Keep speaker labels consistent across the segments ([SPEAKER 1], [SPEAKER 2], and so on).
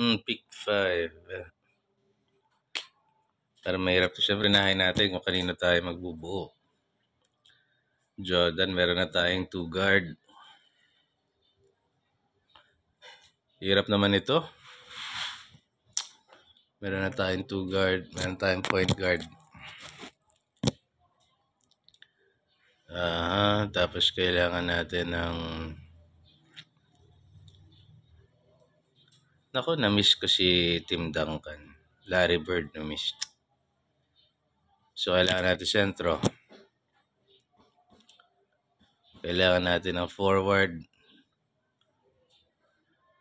[SPEAKER 1] Pick 5. Para mahirap to. Siyempre, nahin natin kung kanino tayo magbubuo. Jordan, meron na tayong 2 guard. Hirap naman ito. Meron na tayong 2 guard. Meron tayong point guard. Tapos kailangan natin ng... Naku, na-miss ko si Tim Duncan. Larry Bird na-miss. So, kailangan natin sentro. Kailangan natin ng forward.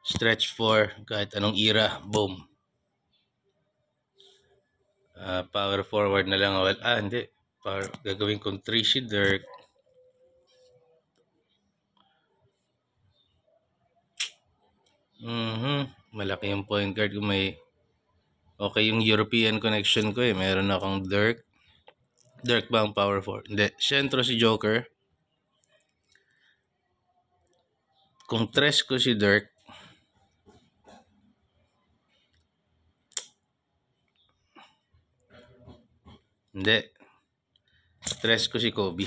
[SPEAKER 1] Stretch 4. Kahit anong era. Boom. Power forward na lang. Hindi. Gagawin kong 3 si Dirk. Malaki yung point guard ko. Okay yung European connection ko eh. Meron akong Dirk. Dirk ba ang power forward? Hindi. Sentro si Joker. Kung 3 ko si Dirk. Hindi. 3 ko si Kobe.